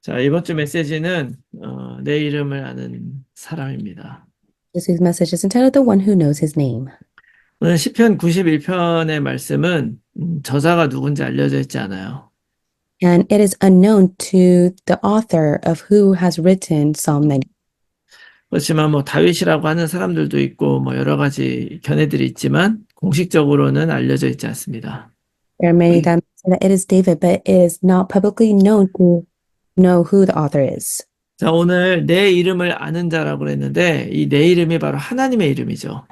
자, 이번 주 메시지는 내 이름을 아는 사람입니다. This week's message is entitled The One Who Knows His Name. 오늘 시편 91편의 말씀은 저자가 누군지 알려져 있지 않아요. And it is unknown to the author of who has written Psalm 90. 그렇지만 뭐 다윗이라고 하는 사람들도 있고 뭐 여러 가지 견해들이 있지만 공식적으로는 알려져 있지 않습니다. There are many that say that it is David, but it is not publicly known to know who the author is. 자, 오늘 내 이름을 아는 자라고 그랬는데 이 내 이름이 바로 하나님의 이름이죠.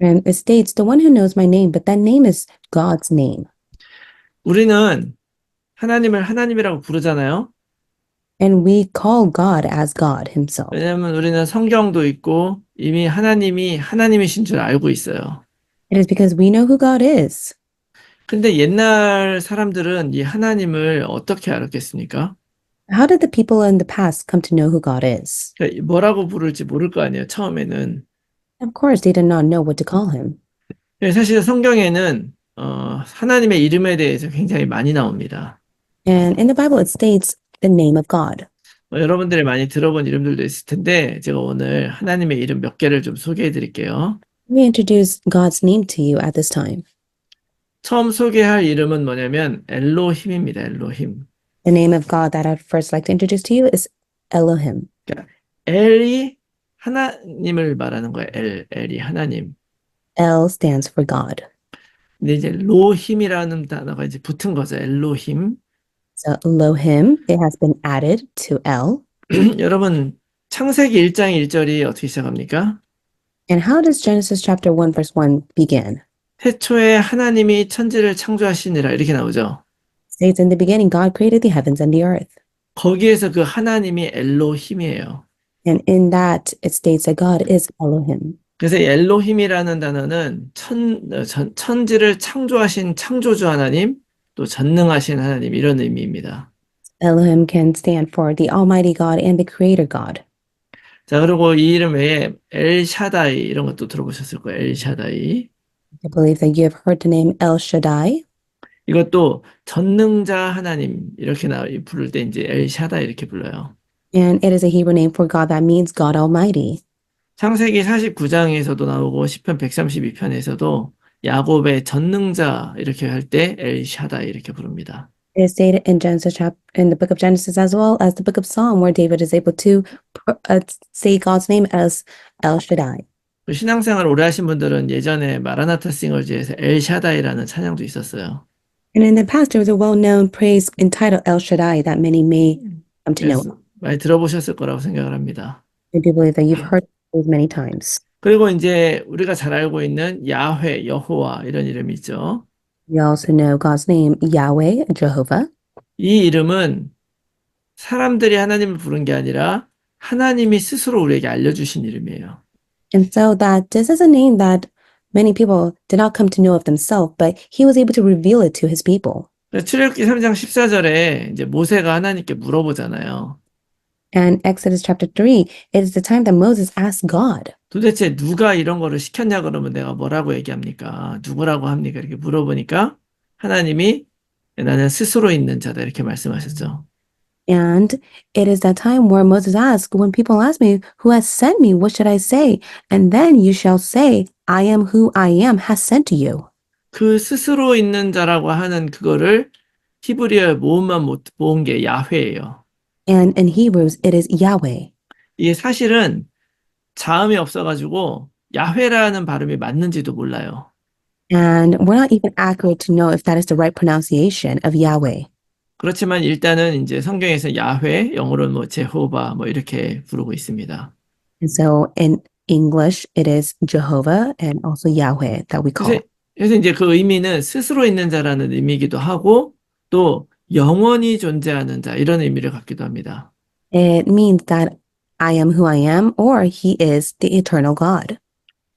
And it states, the one who knows my name, but that name is God's name. 우리는 하나님을 하나님이라고 부르잖아요. And we call God as God himself. 왜냐하면 우리는 성경도 있고 이미 하나님이 하나님이신 줄 알고 있어요. It is because we know who God is. 근데 옛날 사람들은 이 하나님을 어떻게 알았겠습니까? How did the people in the past come to know who God is? 그러니까 뭐라고 부를지 모를 거 아니에요, 처음에는. Of course, they did not know what to call him. 사실 성경에는 하나님의 이름에 대해서 굉장히 많이 나옵니다. And in the Bible, it states the name of God. 여러분들이 많이 들어본 이름들도 있을 텐데 제가 오늘 하나님의 이름 몇 개를 좀 소개해 드릴게요. Let me introduce God's name to you at this time. 처음 소개할 이름은 뭐냐면 엘로힘입니다. 엘로힘. The name of God that I'd first like to introduce to you is Elohim. 그러니까 엘이 하나님을 말하는 거예요. 엘이 하나님. El stands for God. 근데 이제 로힘이라는 단어가 이제 붙은 거죠. 엘로힘. So Elohim, it has been added to El. 여러분 창세기 1장 1절이 어떻게 시작합니까? And how does Genesis chapter 1 verse 1 begin? 태초에 하나님이 천지를 창조하시니라 이렇게 나오죠. It states in the beginning God created the heavens and the earth. 거기에서 그 하나님이 엘로힘이에요. And in that it states that God is Elohim. 그래서 이 엘로힘이라는 단어는 천지를 창조하신 창조주 하나님, 또 전능하신 하나님 이런 의미입니다. Elohim can stand for the Almighty God and the Creator God. 자, 그리고 이 이름 외에 엘샤다이 이런 것도 들어보셨을 거예요. 엘샤다이. I believe that you have heard the name El Shaddai. 이것도 전능자 하나님 이렇게 부를 때 이제 엘샤다이 이렇게 불러요. And it is a Hebrew name for God that means God Almighty. 창세기 49장에서도 나오고 시편 132편에서도 야곱의 전능자 이렇게 할 때 엘샤다이 이렇게 부릅니다. It is stated in Genesis in the book of Genesis as well as the book of Psalm, where David is able to say God's name as El Shaddai. 신앙생활 오래 하신 분들은 예전에 마라나타 싱어즈에서 엘샤다이라는 찬양도 있었어요. And in the past, there was a well-known praise entitled El Shaddai that many may come to know. 많이 들어보셨을 거라고 생각을 합니다. I do believe that you've heard it many times. 그리고 이제 우리가 잘 알고 있는 야훼, 여호와 이런 이름이 있죠. We also know God's name, Yahweh, Jehovah. 이 이름은 사람들이 하나님을 부른 게 아니라 하나님이 스스로 우리에게 알려주신 이름이에요. And so that this is a name that many people did not come to know of themselves, but he was able to reveal it to his people. 출애굽기 3장 14절에 이제 모세가 하나님께 물어보잖아요. And Exodus chapter 3, it is the time that Moses asked God, 도대체 누가 이런 거를 시켰냐 그러면 내가 뭐라고 얘기합니까? 누구라고 합니까? 이렇게 물어보니까 하나님이 나는 스스로 있는 자다 이렇게 말씀하셨죠. and it is that time where Moses asked, when people ask me, who has sent me, what should I say? And then you shall say, I am who I am has sent you. 그 스스로 있는 자라고 하는 그거를 히브리어에 모음만 모은 게 야훼예요. And in Hebrews, it is Yahweh. 이게 사실은 자음이 없어가지고 야훼라는 발음이 맞는지도 몰라요. And we're not even accurate to know if that is the right pronunciation of Yahweh. 그렇지만 일단은 이제 성경에서 야훼, 영어로는 뭐 제호바 뭐 이렇게 부르고 있습니다. And so in English, it is Jehovah and also Yahweh that we call. 그래서 이제 그 의미는 스스로 있는 자라는 의미이기도 하고 또 영원히 존재하는 자 이런 의미를 갖기도 합니다. It means that I am who I am, or he is the eternal God.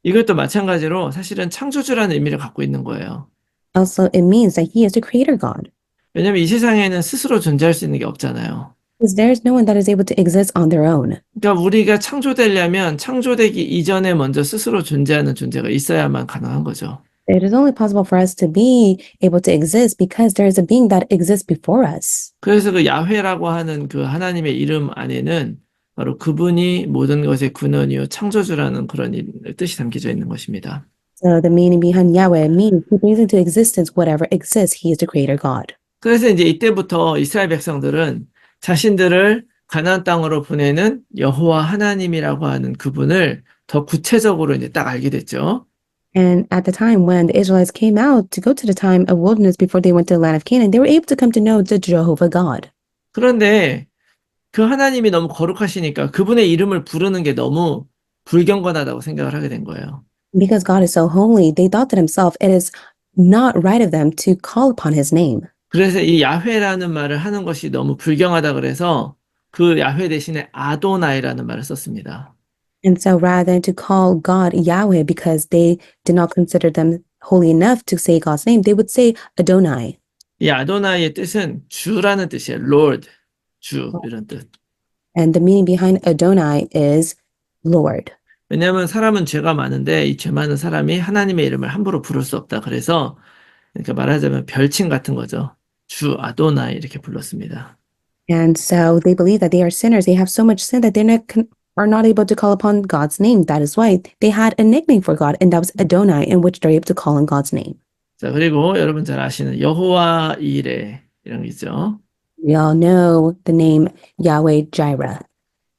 이것도 마찬가지로 사실은 창조주라는 의미를 갖고 있는 거예요. Also, it means that he is the creator God. 왜냐하면 이 세상에는 스스로 존재할 수 있는 게 없잖아요. Because there is no one that is able to exist on their own. 그러니까 우리가 창조되려면 창조되기 이전에 먼저 스스로 존재하는 존재가 있어야만 가능한 거죠. It is only possible for us to be able to exist because there is a being that exists before us. 그래서 그 야훼라고 하는 그 하나님의 이름 안에는 바로 그분이 모든 것의 근원이요 창조주라는 그런 뜻이 담겨져 있는 것입니다. So the meaning behind Yahweh means he brings into existence whatever exists. He is the creator God. 그래서 이제 이때부터 이스라엘 백성들은 자신들을 가나안 땅으로 보내는 여호와 하나님이라고 하는 그분을 더 구체적으로 이제 딱 알게 됐죠. And at the time when the Israelites came out to go to the time of wilderness before they went to the land of Canaan, they were able to come to know the Jehovah God. 그런데 그 하나님이 너무 거룩하시니까 그분의 이름을 부르는 게 너무 불경건하다고 생각을 하게 된 거예요. Because God is so holy, they thought to themselves, it is not right of them to call upon his name. 그래서 이 야훼라는 말을 하는 것이 너무 불경하다 그래서 그 야훼 대신에 아도나이라는 말을 썼습니다. And so rather than to call God Yahweh because they did not consider them holy enough to say God's name, they would say Adonai. 이 아도나이의 뜻은 주라는 뜻이에요. Lord, 주 이런 뜻. And the meaning behind Adonai is Lord. 왜냐하면 사람은 죄가 많은데 이 죄 많은 사람이 하나님의 이름을 함부로 부를 수 없다. 그래서 그러니까 말하자면 별칭 같은 거죠. 주 아도나이 이렇게 불렀습니다. And so they believe that they are sinners. They have so much sin that are not able to call upon God's name. That is why they had a nickname for God, and that was Adonai, in which they're able to call on God's name. 자, 그리고 여러분 잘 아시는 여호와 이레 이런 게 있죠. We all know the name Yahweh Jireh.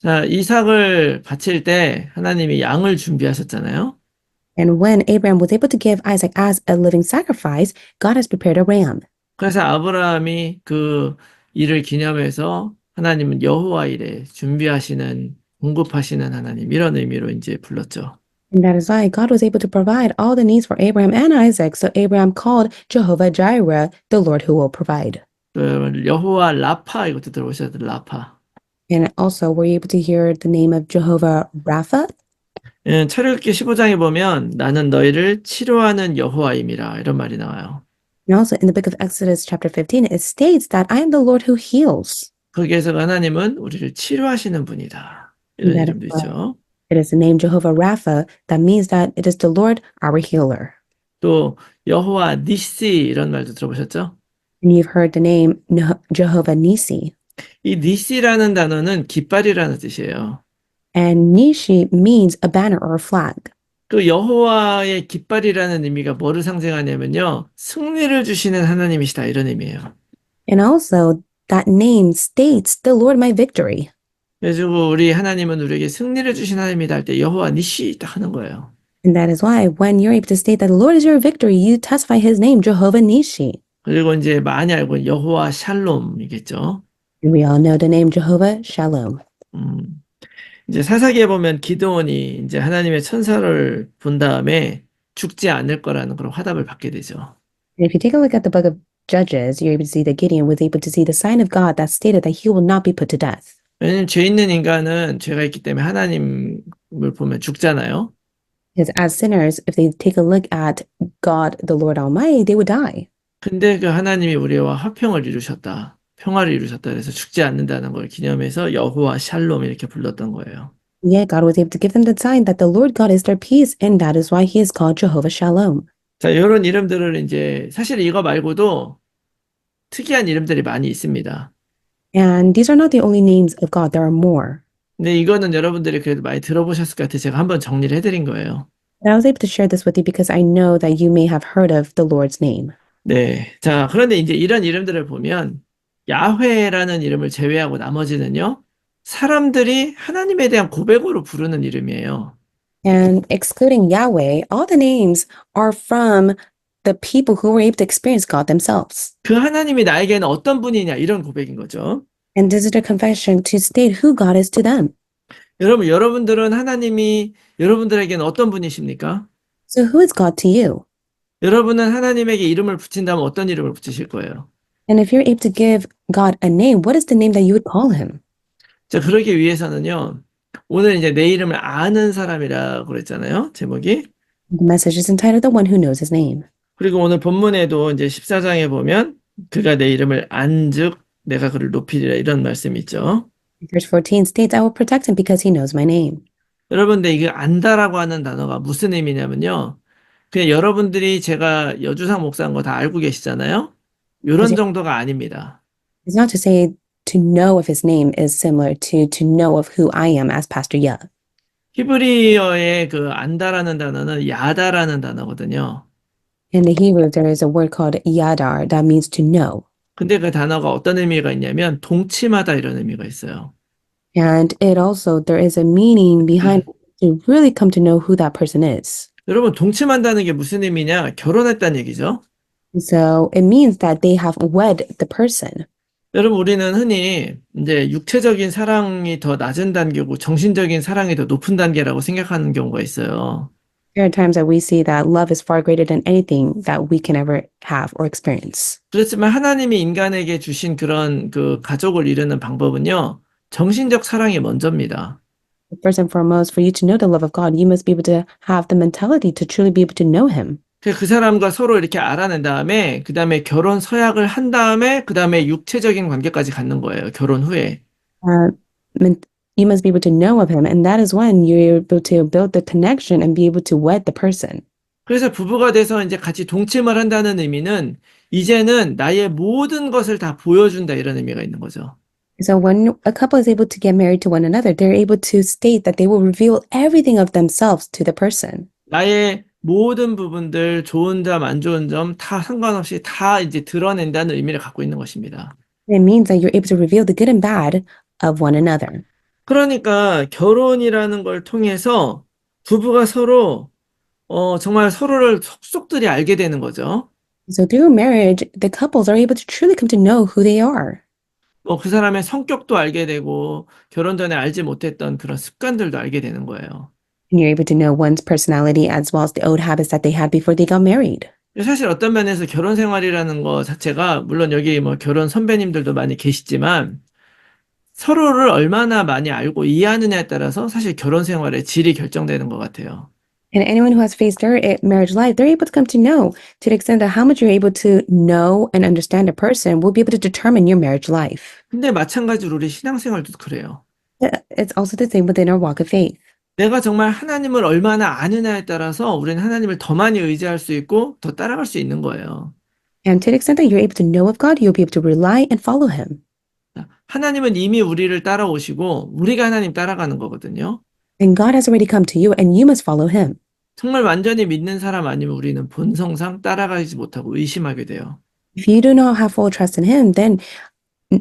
자, 이삭을 바칠 때 하나님이 양을 준비하셨잖아요. And when Abraham was able to give Isaac as a living sacrifice, God has prepared a ram. 그래서 아브라함이 그 일을 기념해서 하나님은 여호와 이레 준비하시는 공급하시는 하나님 이런 의미로 이제 불렀죠. And that is why God was able to provide all the needs for Abraham and Isaac. So Abraham called Jehovah Jireh, the Lord who will provide. 또 여러분 여호와 라파 이것도 들어보셨죠? 라파. And also, were you able to hear the name of Jehovah Rapha? 예, 출애굽기 15장에 보면 나는 너희를 치료하는 여호와임이라 이런 말이 나와요. And also in the book of Exodus chapter 15, it states that I am the Lord who heals. 거기에서 하나님은 우리를 치료하시는 분이다. 이런 That 이름도 is 있죠. It is the name Jehovah Rapha. That means that it is the Lord, our healer. 또 여호와 니시 이런 말도 들어보셨죠? And you've heard the name Jehovah Nisi. 이 니시라는 단어는 깃발이라는 뜻이에요. And Nishi means a banner or a flag. 그 여호와의 깃발이라는 의미가 뭐를 상징하냐면요. 승리를 주시는 하나님이시다 이런 의미예요. And also, that name states the Lord my victory. 그래가지고 우리 하나님은 우리에게 승리를 주신 하나님이다 할 때 여호와 니시 딱 하는 거예요. And that is why when you're able to state that the Lord is your victory, you testify his name, Jehovah Nishi. 그리고 이제 많이 알고 있는 여호와 샬롬이겠죠. And we all know the name Jehovah Shalom. 이제 사사기에 보면 기드온이 이제 하나님의 천사를 본 다음에 죽지 않을 거라는 그런 화답을 받게 되죠. And if you take a look at the book of Judges, you're able to see that Gideon was able to see the sign of God that stated that he will not be put to death. 왜냐면 죄 있는 인간은 죄가 있기 때문에 하나님을 보면 죽잖아요. Because as sinners, if they take a look at God, the Lord Almighty, they would die. 근데 그 하나님이 우리와 화평을 이루셨다. 평화를 이루셨다. 그래서 죽지 않는다는 걸 기념해서 여호와 샬롬 이렇게 불렀던 거예요. Yet God was able to give them the sign that the Lord God is their peace, and that is why he is called Jehovah Shalom. 자, 이런 이름들을 이제 사실 이거 말고도 특이한 이름들이 많이 있습니다. And these are not the only names of God, there are more. 근데 이거는 여러분들이 그래도 많이 들어보셨을 것 같아서 제가 한번 정리를 해드린 거예요. And I was able to share this with you because I know that you may have heard of the Lord's name. 네. 자, 그런데 이제 이런 이름들을 보면 야훼라는 이름을 제외하고 나머지는요. 사람들이 하나님에 대한 고백으로 부르는 이름이에요. And excluding Yahweh, all the names are from the people who were able to experience God themselves. 그 하나님이 나에게는 어떤 분이냐 이런 고백인 거죠. And this is their confession to state who God is to them. 여러분들은 하나님이 여러분들에게는 어떤 분이십니까? So who is God to you? 여러분은 하나님에게 이름을 붙인다면 어떤 이름을 붙이실 거예요? And if you're able to give God a name, what is the name that you would call him? 자, 그러기 위해서는요. 오늘 이제 내 이름을 아는 사람이라고 그랬잖아요. 제목이. The message is entitled The One Who Knows His Name. 그리고 오늘 본문에도 이제 14장에 보면 그가 내 이름을 안즉 내가 그를 높이리라 이런 말씀이 있죠. Verse 14 states, I will protect him because he knows my name. 여러분, 근데 이게 안다라고 하는 단어가 무슨 의미냐면요. 그냥 여러분들이 제가 여주상 목사인 거 다 알고 계시잖아요. 요런 Because 정도가 아닙니다. it's not to say to know of his name is similar to know of who I am as Pastor Yup. 히브리어의 그 안다라는 단어는 야다라는 단어거든요. In the Hebrew, there is a word called yadar that means to know. 근데 그 단어가 어떤 의미가 있냐면 동침하다 이런 의미가 있어요. And it also, there is a meaning behind it to really come to know who that person is. 여러분, 동침한다는 게 무슨 의미냐? 결혼했다는 얘기죠. And so it means that they have wed the person. 여러분, 우리는 흔히 이제 육체적인 사랑이 더 낮은 단계고 정신적인 사랑이 더 높은 단계라고 생각하는 경우가 있어요. There are times that we see that love is far greater than anything that we can ever have or experience. 그렇지만 하나님이 인간에게 주신 그런 그 가족을 이루는 방법은요, 정신적 사랑이 먼저입니다. First and foremost, for you to know the love of God, you must be able to have the mentality to truly be able to know Him. 그 사람과 서로 이렇게 알아낸 다음에, 그 다음에 결혼 서약을 한 다음에, 그 다음에 육체적인 관계까지 갖는 거예요, 결혼 후에. You must be able to know of Him, and that is when you're able to build the connection and be able to wed the person. 그래서 부부가 돼서 이제 같이 동침을 한다는 의미는 이제는 나의 모든 것을 다 보여준다 이런 의미가 있는 거죠. So when a couple is able to get married to one another, they're able to state that they will reveal everything of themselves to the person. 나의 모든 부분들, 좋은 점, 안 좋은 점 다 상관없이 다 이제 드러낸다는 의미를 갖고 있는 것입니다. It means that you're able to reveal the good and bad of one another. 그러니까 결혼이라는 걸 통해서 부부가 서로 정말 서로를 속속들이 알게 되는 거죠. So through marriage, the couples are able to truly come to know who they are. 그 사람의 성격도 알게 되고 결혼 전에 알지 못했던 그런 습관들도 알게 되는 거예요. And you're able to know one's personality as well as the old habits that they had before they got married. 사실 어떤 면에서 결혼 생활이라는 거 자체가 물론 여기 뭐 결혼 선배님들도 많이 계시지만 서로를 얼마나 많이 알고 이해하느냐에 따라서 사실 결혼 생활의 질이 결정되는 것 같아요. And anyone who has faced their marriage life, they're able to come to know to the extent that how much you're able to know and understand a person will be able to determine your marriage life. 근데 마찬가지로 우리 신앙생활도 그래요. It's also the same within our walk of faith. 내가 정말 하나님을 얼마나 아느냐에 따라서 우리는 하나님을 더 많이 의지할 수 있고 더 따라갈 수 있는 거예요. And to the extent that you're able to know of God, you'll be able to rely and follow Him. 하나님은 이미 우리를 따라오시고 우리가 하나님 따라가는 거거든요. And God has already come to you and you must follow Him. 정말 완전히 믿는 사람 아니면 우리는 본성상 따라가지 못하고 의심하게 돼요. If you do not have full trust in Him, then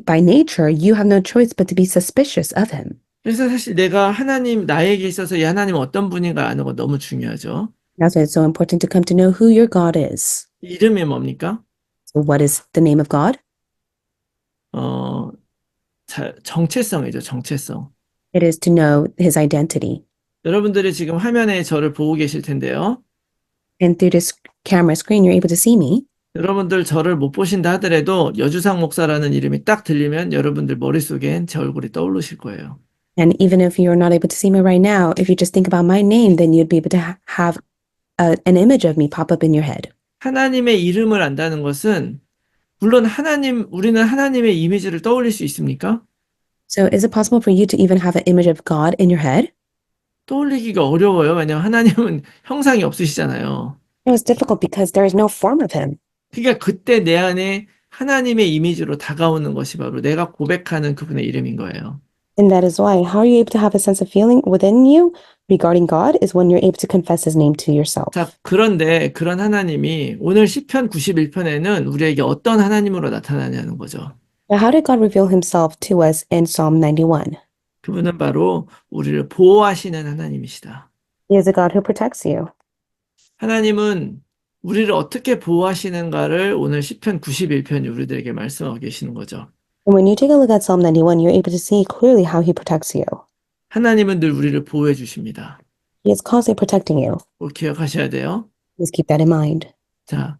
by nature, you have no choice but to be suspicious of Him. 그래서 사실 내가 하나님, 나에게 있어서 이 하나님은 어떤 분인가 아는 거 너무 중요하죠. That's why it's so important to come to know who your God is. 이름이 뭡니까? So what is the name of God? 정체성이죠, 정체성. It is to know His identity. 여러분들이 지금 화면에 저를 보고 계실 텐데요. And through this camera screen, you're able to see me. 여러분들 저를 못 보신다 하더라도 여주상 목사라는 이름이 딱 들리면 여러분들 머릿속엔 제 얼굴이 떠오르실 거예요. And even if you're not able to see me right now, if you just think about my name, then you'd be able to have an image of me pop up in your head. 하나님의 이름을 안다는 것은 물론 우리는 하나님의 이미지를 떠올릴 수 있습니까? So is it possible for you to even have an image of God in your head? 떠올리기가 어려워요. 왜냐하면 하나님은 형상이 없으시잖아요. No, it's difficult because there is no form of Him. 그러니까 그때 내 안에 하나님의 이미지로 다가오는 것이 바로 내가 고백하는 그분의 이름인 거예요. And that is why how are you able to have a sense of feeling within you regarding God is when you're able to confess His name to yourself. 자, 그런데 그런 하나님이 오늘 시편 91편에는 우리에게 어떤 하나님으로 나타나냐는 거죠. But how did God reveal Himself to us in Psalm 91? 그분은 바로 우리를 보호하시는 하나님이시다. He is a God who protects you. 하나님은 우리를 어떻게 보호하시는가를 오늘 시편 91편이 우리들에게 말씀하고 계시는 거죠. And when you take a look at Psalm 91, you're able to see clearly how He protects you. 하나님은 늘 우리를 보호해 주십니다. He is constantly protecting you. 꼭 기억하셔야 돼요. Please keep that in mind. 자,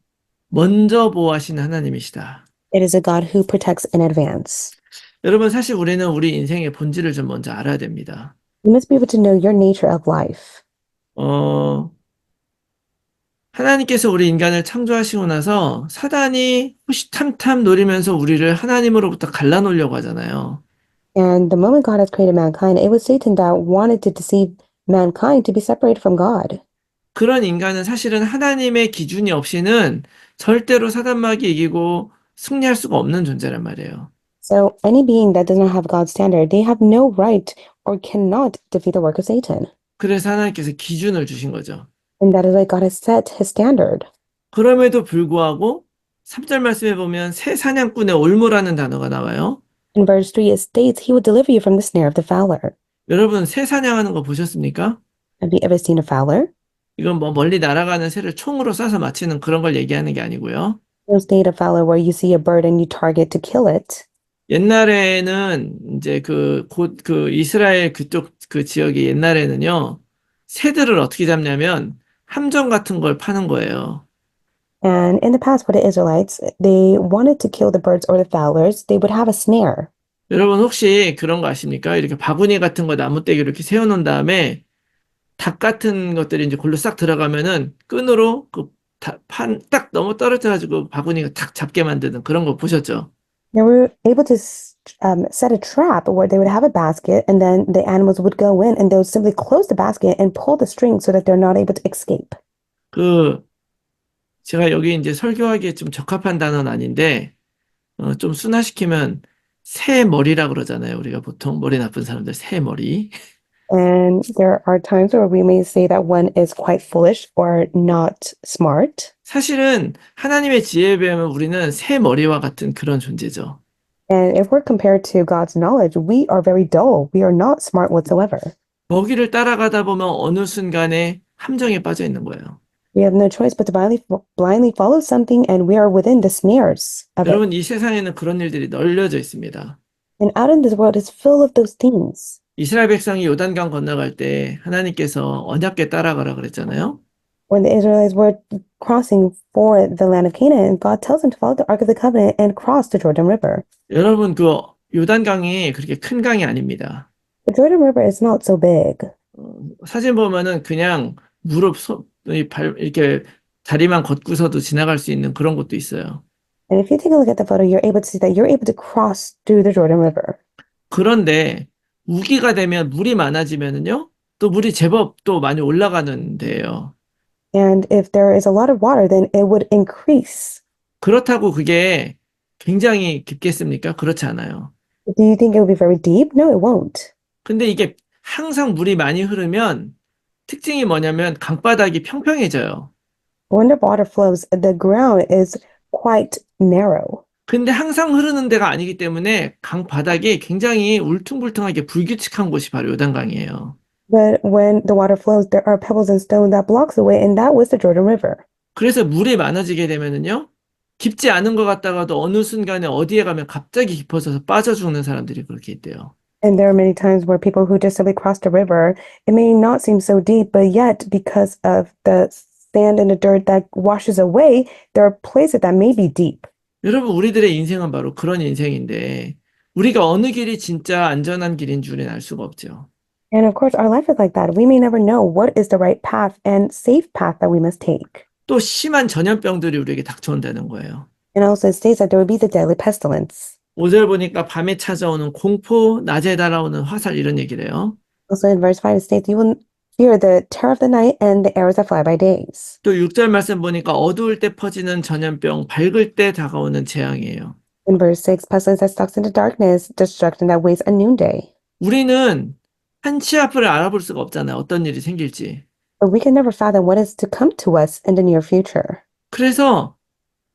먼저 보호하시는 하나님이시다. It is a God who protects in advance. 여러분, 사실 우리는 우리 인생의 본질을 좀 먼저 알아야 됩니다. You must be able to know your nature of life. 하나님께서 우리 인간을 창조하시고 나서 사단이 호시탐탐 노리면서 우리를 하나님으로부터 갈라놓으려고 하잖아요. And the moment God has created mankind, it was Satan that wanted to deceive mankind to be separated from God. 그런 인간은 사실은 하나님의 기준이 없이는 절대로 사단마귀 이기고 승리할 수가 없는 존재란 말이에요. So any being that does not have God's standard, they have no right or cannot defeat the work of Satan. 그래서 하나님께서 기준을 주신 거죠. And that is why God has set his standard. 그럼에도 불구하고 3절 말씀에 보면 새 사냥꾼의 올무라는 단어가 나와요. In verse 3, it states, He will deliver you from the snare of the fowler. 여러분 새 사냥하는 거 보셨습니까? Have you ever seen a fowler? 이건 뭐 멀리 날아가는 새를 총으로 쏴서 맞히는 그런 걸 얘기하는 게 아니고요. Don't state a fowler where you see a bird and you target to kill it. 옛날에는 이제 곧 이스라엘 그쪽 그 지역이 옛날에는요, 새들을 어떻게 잡냐면 함정 같은 걸 파는 거예요. And in the past, for the Israelites, they wanted to kill the birds or the fowlers, they would have a snare. 여러분 혹시 그런 거 아십니까? 이렇게 바구니 같은 거 나무떼기 이렇게 세워놓은 다음에 닭 같은 것들이 이제 골로 싹 들어가면은 끈으로 판 딱 넘어 떨어져가지고 바구니가 탁 잡게 만드는 그런 거 보셨죠? They were able to set a trap where they would have a basket and then the animals would go in and they would simply close the basket and pull the string so that they're not able to escape. 그 제가 여기 이제 설교하기에 좀 적합한 단어는 아닌데 좀 순화시키면 새 머리라 그러잖아요. 우리가 보통 머리 나쁜 사람들 새 머리. And there are times where we may say that one is quite foolish or not smart. 사실은 하나님의 지혜에 비하면 우리는 새 머리와 같은 그런 존재죠. And if we're compared to God's knowledge, we are very dull. We are not smart whatsoever. 먹이를 따라가다 보면 어느 순간에 함정에 빠져 있는 거예요. We have no choice but to blindly follow something, and we are within the snares of it. 여러분 이 세상에는 그런 일들이 널려져 있습니다. And out in this world is full of those things. 이스라엘 백성이 요단강 건너갈 때 하나님께서 언약궤 따라가라 그랬잖아요. When the Israelites were crossing for the land of Canaan, God tells them to follow the Ark of the Covenant and cross the Jordan River. 여러분 요단강이 그렇게 큰 강이 아닙니다. The Jordan River is not so big. 사진 보면은 그냥 이렇게 다리만 걷고서도 지나갈 수 있는 그런 곳도 있어요. And if you take a look at the photo, you're able to see that you're able to cross through the Jordan River. 그런데 우기가 되면 물이 많아지면은요, 또 물이 제법 또 많이 올라가는 데예요. And if there is a lot of water, then it would increase. 그렇다고 그게 굉장히 깊겠습니까? 그렇지 않아요. Do you think it would be very deep? No, it won't. 근데 이게 항상 물이 많이 흐르면 특징이 뭐냐면 강바닥이 평평해져요. When the water flows, the ground is quite narrow. 근데 항상 흐르는 데가 아니기 때문에 강바닥이 굉장히 울퉁불퉁하게 불규칙한 곳이 바로 요단강이에요. But when the water flows, there are pebbles and stone that blocks the way, and that was the Jordan River. 그래서 물이 많아지게 되면은요, 깊지 않은 것 같다가도 어느 순간에 어디에 가면 갑자기 깊어져서 빠져 죽는 사람들이 그렇게 있대요. And there are many times where people who just simply cross the river, it may not seem so deep, but yet because of the sand and the dirt that washes away, there are places that may be deep. 여러분, 우리들의 인생은 바로 그런 인생인데, 우리가 어느 길이 진짜 안전한 길인 줄은 알 수가 없죠. And of course, our life is like that. We may never know what is the right path and safe path that we must take. 또 심한 전염병들이 우리에게 닥쳐온다는 거예요. And also it states that there will be the deadly pestilence. 5절 보니까 밤에 찾아오는 공포, 낮에 달아오는 화살 이런 얘기래요. Also in verse 5 it states, you will fear the terror of the night and the arrows that fly by days. 또 6절 말씀 보니까 어두울 때 퍼지는 전염병, 밝을 때 다가오는 재앙이에요. In verse 6, pestilence that stalks into darkness, destruction that waits at noonday. 우리는 한치 앞을 알아볼 수가 없잖아요. 어떤 일이 생길지. But we can never fathom what is to come to us in the near future. 그래서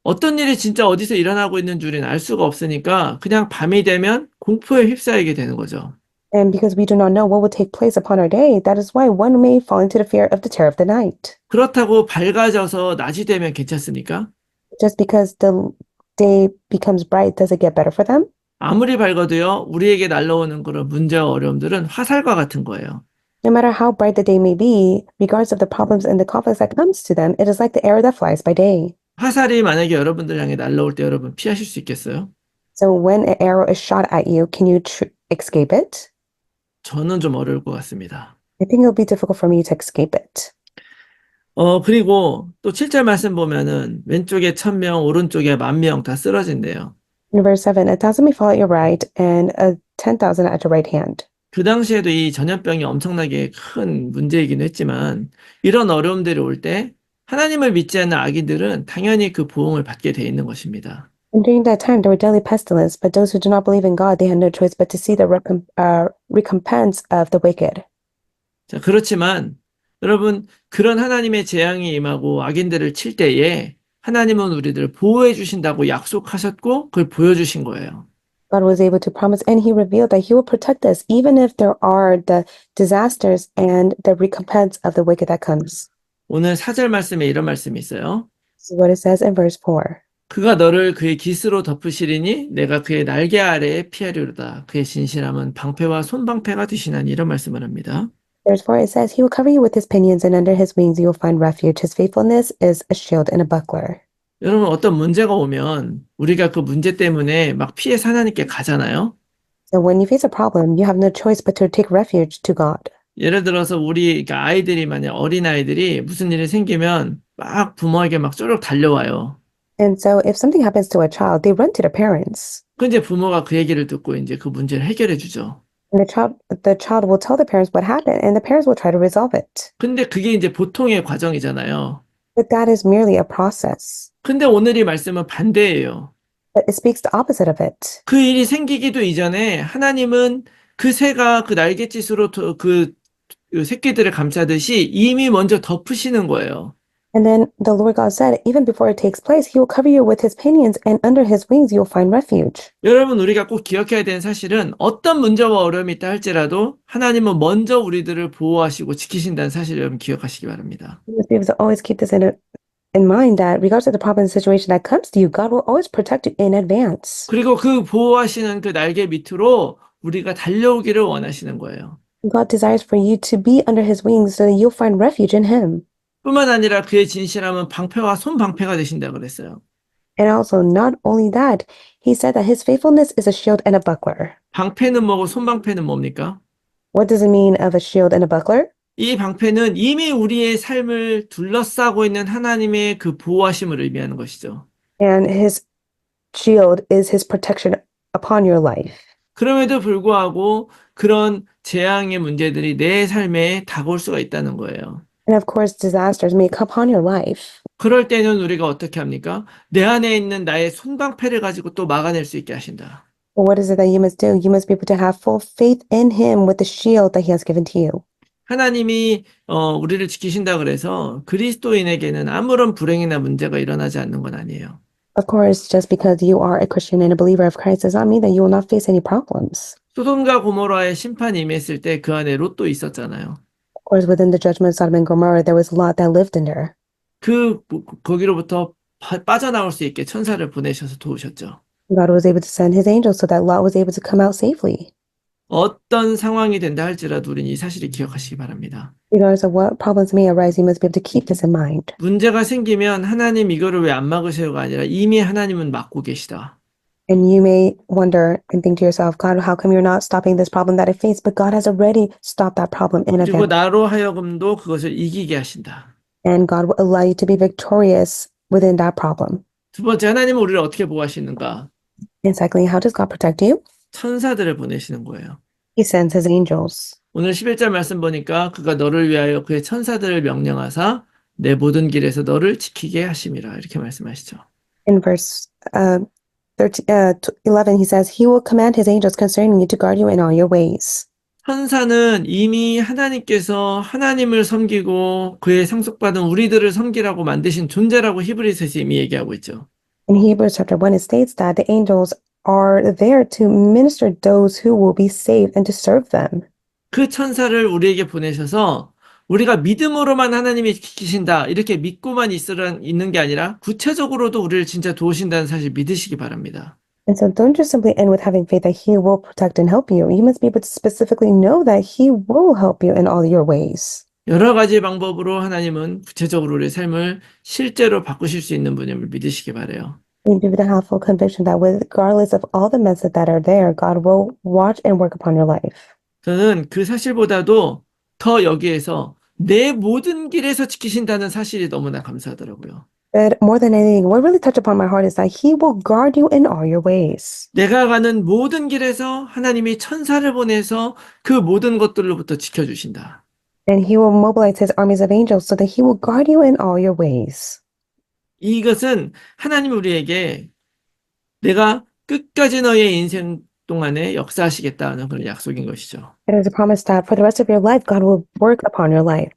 어떤 일이 진짜 어디서 일어나고 있는 줄은 알 수가 없으니까 그냥 밤이 되면 공포에 휩싸이게 되는 거죠. And because we do not know what will take place upon our day, that is why one may fall into the fear of the terror of the night. 그렇다고 밝아져서 낮이 되면 괜찮습니까? Just because the day becomes bright, does it get better for them? 아무리 밝아도요, 우리에게 날라오는 그런 문제와 어려움들은 화살과 같은 거예요. No matter how bright the day may be, regardless of the problems and the conflicts that comes to them, it is like the arrow that flies by day. 화살이 만약에 여러분들 향해 날라올 때 여러분 피하실 수 있겠어요? So when an arrow is shot at you, can you escape it? 저는 좀 어려울 것 같습니다. I think it'll be difficult for me to escape it. 그리고 또 7절 말씀 보면은 왼쪽에 1000명, 오른쪽에 10,000명 다 쓰러진대요. In verse 7, 1,000 may fall at your right and 10,000 at your right hand. 그 당시에도 이 전염병이 엄청나게 큰 문제이긴 했지만 이런 어려움들이 올 때 하나님을 믿지 않는 아기들은 당연히 그 보응을 받게 돼 있는 것입니다. And during that time, there were deadly pestilence, but those who do not believe in God, they had no choice but to see the recompense of the wicked. 자, 그렇지만 여러분 그런 하나님의 재앙이 임하고 악인들을 칠 때에 하나님은 우리들을 보호해 주신다고 약속하셨고 그걸 보여주신 거예요. God was able to promise, and He revealed that He will protect us, even if there are the disasters and the recompense of the wicked that comes. 오늘 4절 말씀에 이런 말씀이 있어요. This is what it says in verse 4. 그가 너를 그의 깃으로 덮으시리니 내가 그의 날개 아래에 피하리로다. 그의 진실함은 방패와 손방패가 되시나니 이런 말씀을 합니다. Verse 4, it says, He will cover you with His pinions, and under His wings you will find refuge. His faithfulness is a shield and a buckler. 여러분 어떤 문제가 오면 우리가 그 문제 때문에 막 피해서 하나님께 가잖아요. So when you face a problem, you have no choice but to take refuge to God. 예를 들어서 우리 그러니까 아이들이 만약 어린 아이들이 무슨 일이 생기면 막 부모에게 막 쪼르륵 달려와요. And so if something happens to a child, they run to their parents. 그 이제 부모가 그 얘기를 듣고 이제 그 문제를 해결해 주죠. And the child will tell the parents what happened, and the parents will try to resolve it. 근데 그게 이제 보통의 과정이잖아요. But that is merely a process. 근데 오늘 이 말씀은 반대예요. But it speaks the opposite of it. 그 일이 생기기도 이전에 하나님은 그 새가 그 날갯짓으로 그 새끼들을 감싸듯이 이미 먼저 덮으시는 거예요. And then the Lord God said, even before it takes place, He will cover you with His pinions, and under His wings you will find refuge. 여러분 우리가 꼭 기억해야 되는 사실은 어떤 문제와 어려움이 있다 할지라도 하나님은 먼저 우리들을 보호하시고 지키신다는 사실을 여러분 기억하시기 바랍니다. You must be able to always keep this in mind that regardless of the problem and situation that comes to you, God will always protect you in advance. 그리고 그 보호하시는 그 날개 밑으로 우리가 달려오기를 원하시는 거예요. God desires for you to be under His wings so that you'll find refuge in Him. 뿐만 아니라 그의 진실함은 방패와 손방패가 되신다 그랬어요. And also, not only that, He said that His faithfulness is a shield and a buckler. 방패는 뭐고 손방패는 뭡니까? What does it mean of a shield and a buckler? 이 방패는 이미 우리의 삶을 둘러싸고 있는 하나님의 그 보호하심을 의미하는 것이죠. And His shield is His protection upon your life. 그럼에도 불구하고 그런 재앙의 문제들이 내 삶에 다가올 수가 있다는 거예요. And of course, disasters may come upon your life. 그럴 때는 우리가 어떻게 합니까? 내 안에 있는 나의 손방패를 가지고 또 막아낼 수 있게 하신다. But what is it that you must do? You must be able to have full faith in Him with the shield that He has given to you. 하나님이 우리를 지키신다 그래서 그리스도인에게는 아무런 불행이나 문제가 일어나지 않는 건 아니에요. Of course, just because you are a Christian and a believer of Christ does not mean that you will not face any problems. 소돔과 고모라의 심판이 임했을 때 그 안에 롯도 있었잖아요. Of course, within the judgment of Sodom and Gomorrah, there was Lot that lived in there. 거기로부터 빠져나올 수 있게 천사를 보내셔서 도우셨죠. God was able to send His angels so that Lot was able to come out safely. 어떤 상황이 된다 할지라도 우리는 이 사실을 기억하시기 바랍니다. Regardless of what problems may arise, you must be able to keep this in mind. 문제가 생기면 하나님 이거를 왜 안 막으세요가 아니라 이미 하나님은 막고 계시다. And you may wonder and think to yourself, God, how come you're not stopping this problem that I face? But God has already stopped that problem in 그리고 advance. 나로 하여금도 그것을 이기게 하신다. And God will allow you to be victorious within that problem. 두 번째, 하나님은 우리를 어떻게 보호하시는가? And secondly, how does God protect you? 천사들을 보내시는 거예요. He sends His angels. 오늘 11절 말씀 보니까 그가 너를 위하여 그의 천사들을 명령하사 내 모든 길에서 너를 지키게 하심이라 이렇게 말씀하시죠. In verse 11, He says, He will command His angels concerning you to guard you in all your ways. 천사는 이미 하나님께서 하나님을 섬기고 그의 상속받은 우리들을 섬기라고 만드신 존재라고 히브리서에서 이미 얘기하고 있죠. In Hebrews chapter 1, it states that the angels are there to minister those who will be saved and to serve them. 그 천사를 우리에게 보내셔서 우리가 믿음으로만 하나님이 지키신다 이렇게 믿고만 있는 게 아니라 구체적으로도 우리를 진짜 도우신다는 사실 믿으시기 바랍니다. And so don't just simply end with having faith that He will protect and help you. You must be able to specifically know that He will help you in all your ways. 여러 가지 방법으로 하나님은 구체적으로 우리의 삶을 실제로 바꾸실 수 있는 분임을 믿으시기 바라요. You need to have full conviction that regardless of all the methods that are there, God will watch and work upon your life. 저는 그 사실보다도 더 여기에서 내 모든 길에서 지키신다는 사실이 너무나 감사하더라고요. But more than anything, what really touched upon my heart is that He will guard you in all your ways. 내가 가는 모든 길에서 하나님이 천사를 보내서 그 모든 것들로부터 지켜주신다. And He will mobilize His armies of angels so that He will guard you in all your ways. 이것은 하나님이 우리에게 내가 끝까지 너의 인생 동안에 역사하시겠다는 그런 약속인 것이죠. It is a promise that for the rest of your life, God will work upon your life.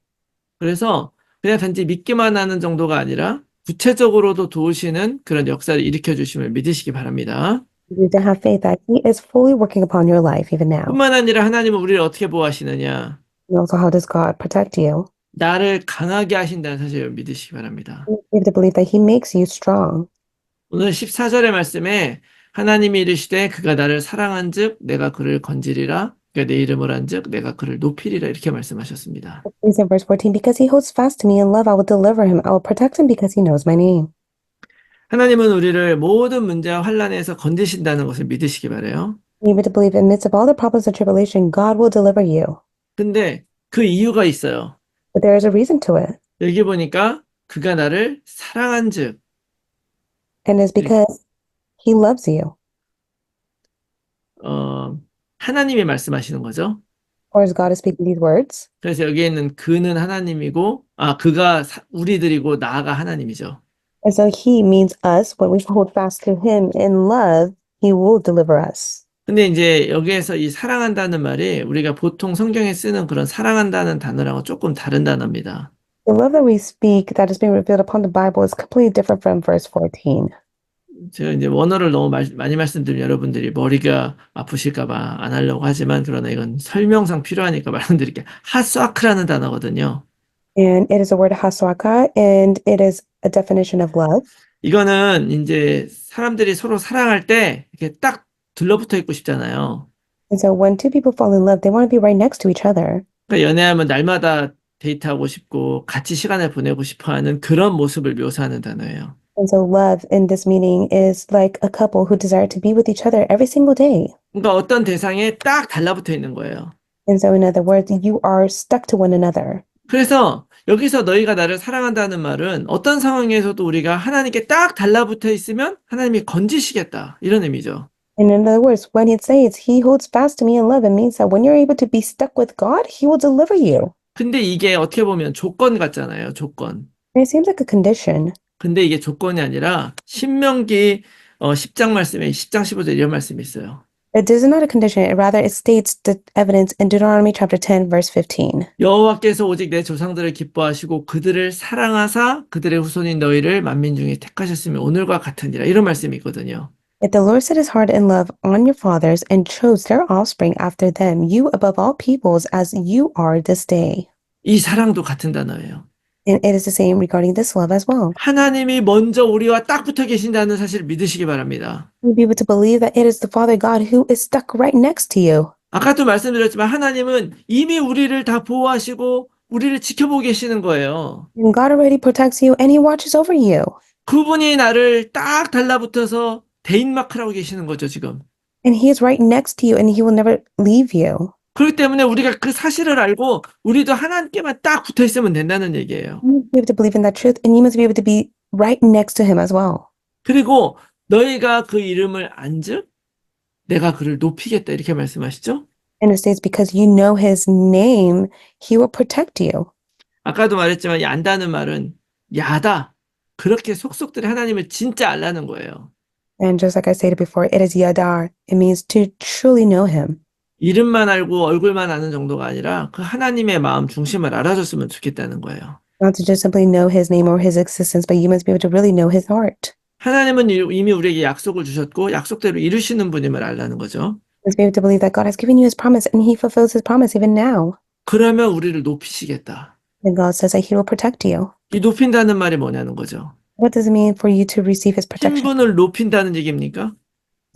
그래서 그냥 단지 믿기만 하는 정도가 아니라 구체적으로도 도우시는 그런 역사를 일으켜 주심을 믿으시기 바랍니다. You need to have faith that He is fully working upon your life even now. 뿐만 아니라 하나님은 우리를 어떻게 보호하시느냐? And also, how does God protect you? 나를 강하게 하신다는 사실을 믿으시기 바랍니다. You have to believe that He makes you strong. 오늘 14절의 말씀에 하나님이 이르시되 그가 나를 사랑한즉 내가 그를 건지리라 그가 내 이름을 한즉 내가 그를 높이리라 이렇게 말씀하셨습니다. He said, verse 14, because He holds fast to me in love, I will deliver him. I will protect him because He knows my name. 하나님은 우리를 모든 문제와 환난에서 건지신다는 것을 믿으시기 바라요. You need to believe in the midst of all the problems and tribulation, God will deliver you. 근데 그 이유가 있어요. But there is a reason to it. 여기 보니까 그가 나를 사랑한즉 And it's because He loves you. 하나님이 말씀하시는 거죠. Or as God is speaking these words. 그래서 여기에 있는 그는 하나님이고 그가 우리들이고 나가 하나님이죠. And so He means us. When we hold fast to Him in love, He will deliver us. 근데 이제 여기에서 이 사랑한다는 말이 우리가 보통 성경에 쓰는 그런 사랑한다는 단어랑은 조금 다른 단어입니다. The love that we speak that is being revealed upon the Bible is completely different from verse 14. 제가 이제 원어를 너무 많이 말씀드리면 여러분들이 머리가 아프실까봐 안 하려고 하지만 그러나 이건 설명상 필요하니까 말씀드릴게요. 하스와크라는 단어거든요. And it is a word haswaka, and it is a definition of love. 이거는 이제 사람들이 서로 사랑할 때 이렇게 딱 들러붙어 있고 싶잖아요. And so when two people fall in love, they want to be right next to each other. 그러니까 연애하면 날마다 데이트하고 싶고 같이 시간을 보내고 싶어 하는 그런 모습을 묘사하는 단어예요. And so love in this meaning is like a couple who desire to be with each other every single day. 그러니까 어떤 대상에 딱 달라붙어 있는 거예요. And so in other words, you are stuck to one another. 그래서 여기서 너희가 나를 사랑한다는 말은 어떤 상황에서도 우리가 하나님께 딱 달라붙어 있으면 하나님이 건지시겠다 이런 의미죠. And in other words, when it says He holds fast to me in love, it means that when you're able to be stuck with God, He will deliver you. 근데 이게 어떻게 보면 조건 같잖아요. 조건. And it seems like a condition. 근데 이게 조건이 아니라 신명기 10장 말씀에 10장 15절 이런 말씀이 있어요. It is not a condition. Rather, it states the evidence in Deuteronomy chapter 10, verse 15. 여호와께서 오직 내 조상들을 기뻐하시고 그들을 사랑하사 그들의 후손인 너희를 만민 중에 택하셨으면 오늘과 같으니라 이런 말씀이 있거든요. If the Lord set His heart in love on your fathers and chose their offspring after them, you above all peoples as you are this day. 이 사랑도 같은 단어예요. And it is the same regarding this love as well. 하나님이 먼저 우리와 딱 붙어 계신다는 사실을 믿으시기 바랍니다. You'll be able to believe that it is the Father God who is stuck right next to you. 아까도 말씀드렸지만 하나님은 이미 우리를 다 보호하시고 우리를 지켜보고 계시는 거예요. And God already protects you and He watches over you. 그분이 나를 딱 달라붙어서 대인마크라고 계시는 거죠, 지금. And He is right next to you and He will never leave you. 그렇기 때문에 우리가 그 사실을 알고 우리도 하나님께만 딱 붙어 있으면 된다는 얘기예요. You have to believe in that truth and you must be able to be right next to Him as well. 그리고 너희가 그 이름을 안즉 내가 그를 높이겠다 이렇게 말씀하시죠? And it states because you know His name, He will protect you. 아까도 말했지만 이 안다는 말은 야다. 그렇게 속속들이 하나님을 진짜 알라는 거예요. And just like I stated before, it is yadar. It means to truly know Him. 이름만 알고 얼굴만 아는 정도가 아니라 그 하나님의 마음 중심을 알아줬으면 좋겠다는 거예요. Not to just simply know His name or His existence, but you must be able to really know His heart. 하나님은 이미 우리에게 약속을 주셨고 약속대로 이루시는 분임을 알라는 거죠. You must be able to believe that God has given you His promise and He fulfills His promise even now. 그러면 우리를 높이시겠다. And God says that He will protect you. 이 높인다는 말이 뭐냐는 거죠. What does it mean for you to receive His protection? 신분을 높인다는 얘기입니까?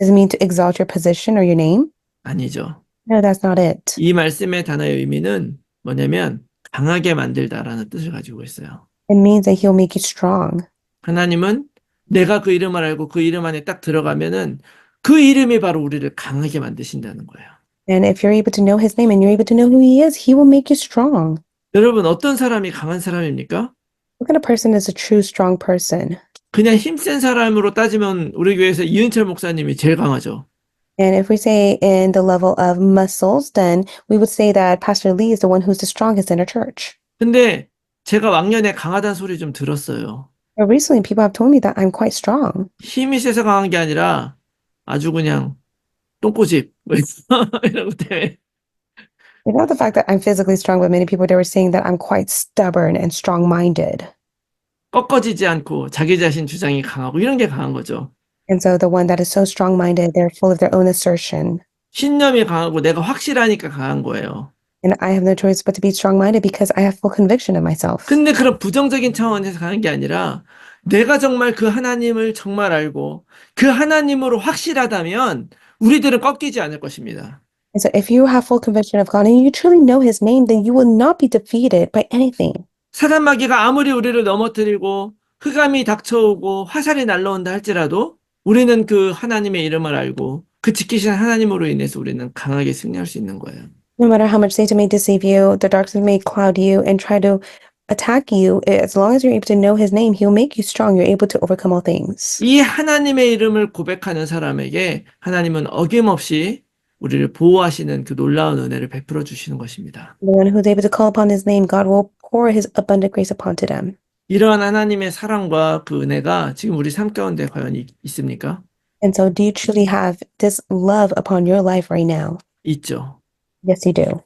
Does it mean to exalt your position or your name? 아니죠. No, that's not it. 이 말씀의 단어의 의미는 뭐냐면 강하게 만들다라는 뜻을 가지고 있어요. It means that He'll make you strong. 하나님은 내가 그 이름을 알고 그 이름 안에 딱 들어가면은 그 이름이 바로 우리를 강하게 만드신다는 거예요. And if you're able to know His name and you're able to know who He is, He will make you strong. 여러분 어떤 사람이 강한 사람입니까? What kind of person is a true strong person? 그냥 힘센 사람으로 따지면 우리 교회에서 이은철 목사님이 제일 강하죠. And if we say in the level of muscles, then we would say that Pastor Lee is the one who's the strongest in our church. 근데 제가 왕년에 강하다는 소리 좀 들었어요. But recently, people have told me that I'm quite strong. 힘이 세서 강한 게 아니라 아주 그냥 똥꼬집 뭐 이러고 때문에 It's not the fact that I'm physically strong, but many people they were saying that I'm quite stubborn and strong-minded. 꺾어지지 않고 자기 자신 주장이 강하고 이런 게 강한 거죠. And so the one that is so strong-minded, they're full of their own assertion. 신념이 강하고 내가 확실하니까 강한 거예요. And I have no choice but to be strong-minded because I have full conviction in myself. 근데 그런 부정적인 차원에서 강한 게 아니라 내가 정말 그 하나님을 정말 알고 그 하나님으로 확실하다면 우리들은 꺾이지 않을 것입니다. And so if you have full conviction of God and you truly know his name, then you will not be defeated by anything. 사단 마귀가 아무리 우리를 넘어뜨리고 흑암이 닥쳐오고 화살이 날라온다 할지라도 우리는 그 하나님의 이름을 알고 그 지키신 하나님으로 인해서 우리는 강하게 승리할 수 있는 거예요. No matter how much Satan may deceive you, the darkness may cloud you and try to attack you, as long as you're able to know his name, he'll make you strong. You're able to overcome all things. 이 하나님의 이름을 고백하는 사람에게 하나님은 어김없이 우리를 보호하시는 그 놀라운 은혜를 베풀어 주시는 것입니다. The one who's able to call upon his name, God will pour his abundant grace upon to them. 이러한 하나님의 사랑과 그 은혜가 지금 우리 삶 가운데 과연 있습니까? And so do you truly have this love upon your life right now? 있죠. Yes, you do.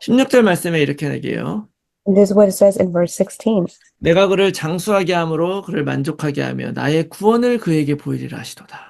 16절 말씀에 이렇게 얘기해요. And this is what it says in verse 16. 내가 그를 장수하게 함으로 그를 만족하게 하며 나의 구원을 그에게 보이리라 하시도다.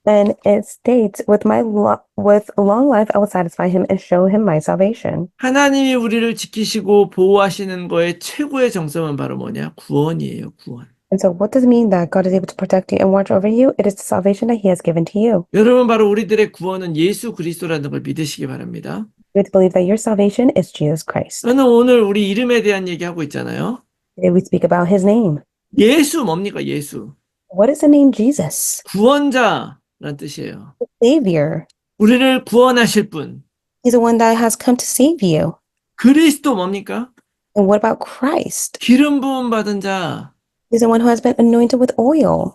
Then it states, with long life I will satisfy him and show him my salvation. 하나님이 우리를 지키시고 보호하시는 거의 최고의 정점은 바로 뭐냐? 구원이에요, 구원. And so what does it mean that God is able to protect you and watch over you? It is the salvation that he has given to you. 여러분 바로 우리들의 구원은 예수 그리스도라는 걸 믿으시기 바랍니다. You have to believe that your salvation is Jesus Christ. 저는 오늘 우리 이름에 대한 얘기하고 있잖아요. Today we speak about his name. 예수 뭡니까? 예수. What is the name Jesus? 구원자란 뜻이에요. Savior. 우리를 구원하실 분. He's the one that has come to save you. 그리스도 뭡니까? And what about Christ? 기름 부음 받은 자. He's the one who has been anointed with oil.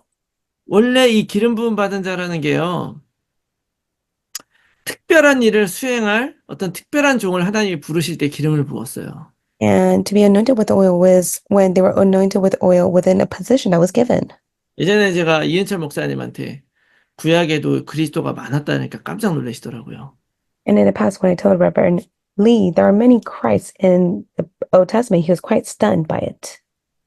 원래 이 기름 부음 받은 자라는 게요. 특별한 일을 수행할 어떤 특별한 종을 하나님이 부르실 때 기름을 부었어요. And to be anointed with oil was when they were anointed with oil within a position that was given. 예전에 제가 이은철 목사님한테 구약에도 그리스도가 많았다니까 깜짝 놀라시더라고요. And in the past, when I told Reverend Lee, there are many Christs in the Old Testament, he was quite stunned by it.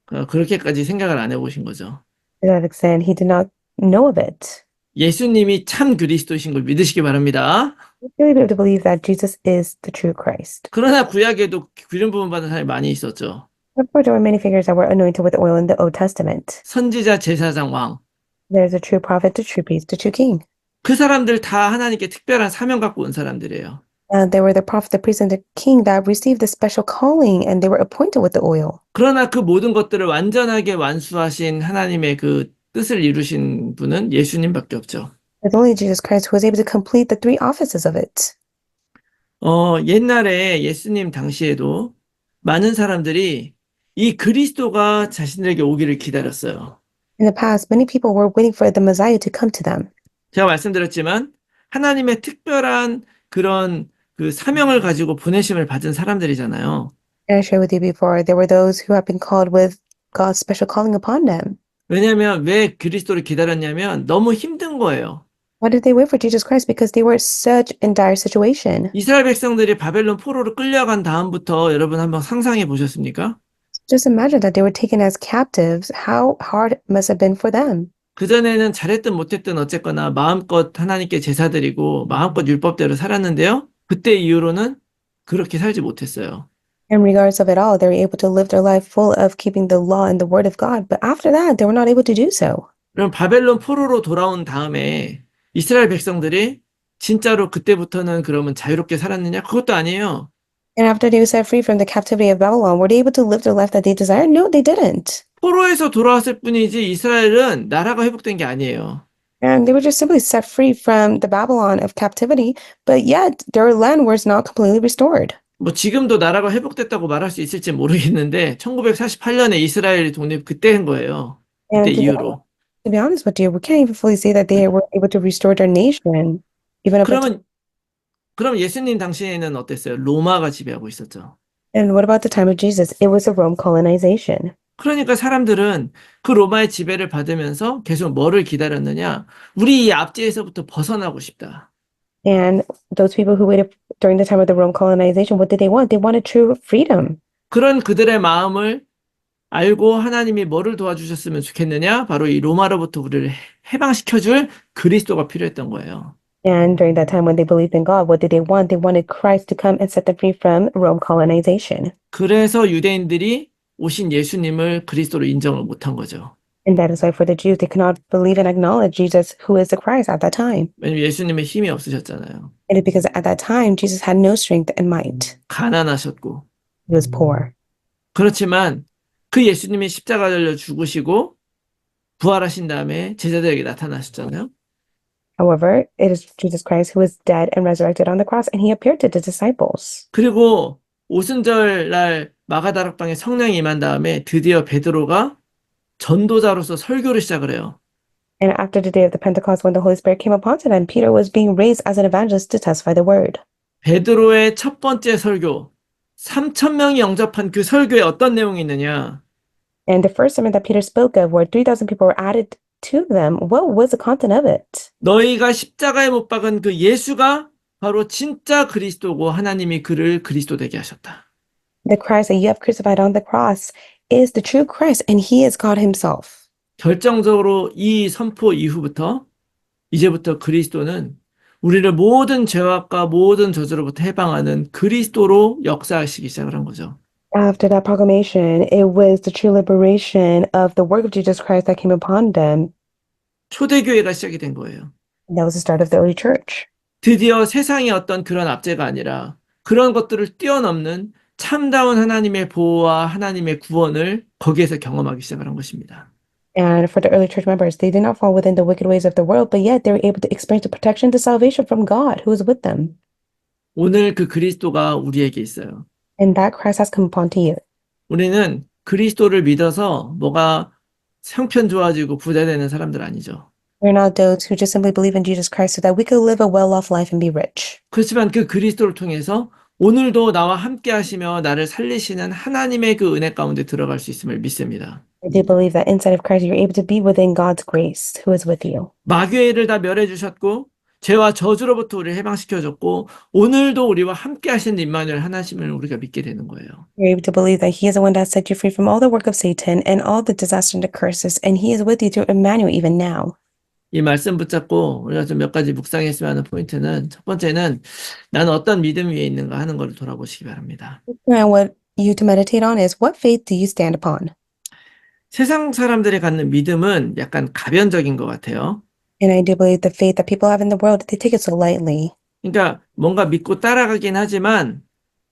그렇게까지 생각을 안 해보신 거죠. To that extent, he did not know of it. 예수님이 참 그리스도이신 걸 믿으시기 바랍니다. We really be able to believe that Jesus is the true Christ. 그러나 구약에도 기름 부음 받은 사람이 많이 있었죠. Therefore, there were many figures that were anointed with oil in the Old Testament. 선지자, 제사장, 왕. There's a true prophet, a true priest, a true king. 그 사람들 다 하나님께 특별한 사명 갖고 온 사람들이에요. They were the prophet, the priest, and the king that received the special calling, and they were appointed with the oil. 그러나 그 모든 것들을 완전하게 완수하신 하나님의 그 뜻을 이루신 분은 예수님밖에 없죠. It's only Jesus Christ who was able to complete the three offices of it. 옛날에 예수님 당시에도 많은 사람들이 이 그리스도가 자신들에게 오기를 기다렸어요. In the past, many people were waiting for the Messiah to come to them. 제가 말씀드렸지만 하나님의 특별한 그런 그 사명을 가지고 보내심을 받은 사람들이잖아요. And I shared with you before, there were those who have been called with God's special calling upon them. 왜냐하면 왜 그리스도를 기다렸냐면 너무 힘든 거예요. Why did they wait for Jesus Christ? Because they were such in dire situation. 이스라엘 백성들이 바벨론 포로로 끌려간 다음부터 여러분 한번 상상해 보셨습니까? Just imagine that they were taken as captives. How hard it must have been for them. 그전에는 잘했든 못했든 어쨌거나 마음껏 하나님께 제사 드리고 마음껏 율법대로 살았는데요. 그때 이후로는 그렇게 살지 못했어요. In regards of it all, they were able to live their life full of keeping the law and the word of God. But after that, they were not able to do so. 그럼 바벨론 포로로 돌아온 다음에 이스라엘 백성들이 진짜로 그때부터는 그러면 자유롭게 살았느냐? 그것도 아니에요. And after they were set free from the captivity of Babylon, were they able to live the life that they desired? No, they didn't. 포로에서 돌아왔을 뿐이지 이스라엘은 나라가 회복된 게 아니에요. And they were just simply set free from the Babylon of captivity, but yet their land was not completely restored. 뭐 지금도 나라가 회복됐다고 말할 수 있을지 모르겠는데 1948년에 이스라엘이 독립 그때 한 거예요. 그때 And 이후로. to be honest with you, we can't even fully say that they were able to restore their nation, even up until. 그러면 그럼 예수님 당시에는 어땠어요? 로마가 지배하고 있었죠. And what about the time of Jesus? It was a Rome colonization. 그러니까 사람들은 그 로마의 지배를 받으면서 계속 뭐를 기다렸느냐? 우리 이 압제에서부터 벗어나고 싶다. And those people who waited during the time of the Rome colonization, what did they want? They wanted true freedom. 그런 그들의 마음을 알고 하나님이 뭐를 도와주셨으면 좋겠느냐? 바로 이 로마로부터 우리를 해방시켜줄 그리스도가 필요했던 거예요. And during that time when they believed in God, what did they want? They wanted Christ to come and set them free from Rome colonization. 그래서 유대인들이 오신 예수님을 그리스도로 인정을 못한 거죠. And that is why for the Jews, they could not believe and acknowledge Jesus, who is the Christ at that time. 왜냐면 예수님의 힘이 없으셨잖아요. And it's because at that time, Jesus had no strength and might. 가난하셨고. He was poor. 그렇지만 그 예수님이 십자가 달려 죽으시고 부활하신 다음에 제자들에게 나타나셨잖아요. However, it is Jesus Christ who was dead and resurrected on the cross, and he appeared to the disciples. 그리고 오순절 날 마가다락방에 성령이 임한 다음에 드디어 베드로가 전도자로서 설교를 시작을 해요. And after the day of the Pentecost, when the Holy Spirit came upon them, Peter was being raised as an evangelist to testify the word. 베드로의 첫 번째 설교, 3천 명이 영접한 그 설교에 어떤 내용이 있느냐? And the first sermon that Peter spoke of, where 3,000 people were added to them, what was the content of it? 너희가 십자가에 못 박은 그 예수가 바로 진짜 그리스도고 하나님이 그를 그리스도 되게 하셨다. The Christ that you have crucified on the cross is the true Christ, and he is God himself. 결정적으로 이 선포 이후부터 이제부터 그리스도는 우리를 모든 죄악과 모든 저주로부터 해방하는 그리스도로 역사하시기 시작을 한 거죠. After that proclamation, it was the true liberation of the work of Jesus Christ that came upon them. 초대교회가 시작이 된 거예요. And that was the start of the early church. 드디어 세상의 어떤 그런 압제가 아니라 그런 것들을 뛰어넘는 참다운 하나님의 보호와 하나님의 구원을 거기에서 경험하기 시작을 한 것입니다. And for the early church members, they did not fall within the wicked ways of the world, but yet they were able to experience the protection, the salvation from God who was with them. 오늘 그 그리스도가 우리에게 있어요. And that Christ has come upon to you. 우리는 그리스도를 믿어서 뭐가 형편 좋아지고 부자되는 사람들 아니죠. We're not those who just simply believe in Jesus Christ so that we could live a well-off life and be rich. 그렇지만 그 그리스도를 통해서 오늘도 나와 함께 하시며 나를 살리시는 하나님의 그 은혜 가운데 들어갈 수 있음을 믿습니다. I do believe that inside of Christ, you're able to be within God's grace, who is with you. 마귀의 일을 다 멸해 주셨고 죄와 저주로부터 우리를 해방시켜 줬고 오늘도 우리와 함께 하시는 임마누엘 하나님을 우리가 믿게 되는 거예요. You're able to believe that He is the one that set you free from all the work of Satan and all the disaster and the curses, and He is with you through Emmanuel even now. 이 말씀 붙잡고 우리가 좀 몇 가지 묵상했으면 하는 포인트는 첫 번째는 나는 어떤 믿음 위에 있는가 하는 것을 돌아보시기 바랍니다. And what you to meditate on is, what faith do you stand upon? 세상 사람들이 갖는 믿음은 약간 가변적인 것 같아요. And I do believe the faith that people have in the world, they take it so lightly. 그러니까 뭔가 믿고 따라가긴 하지만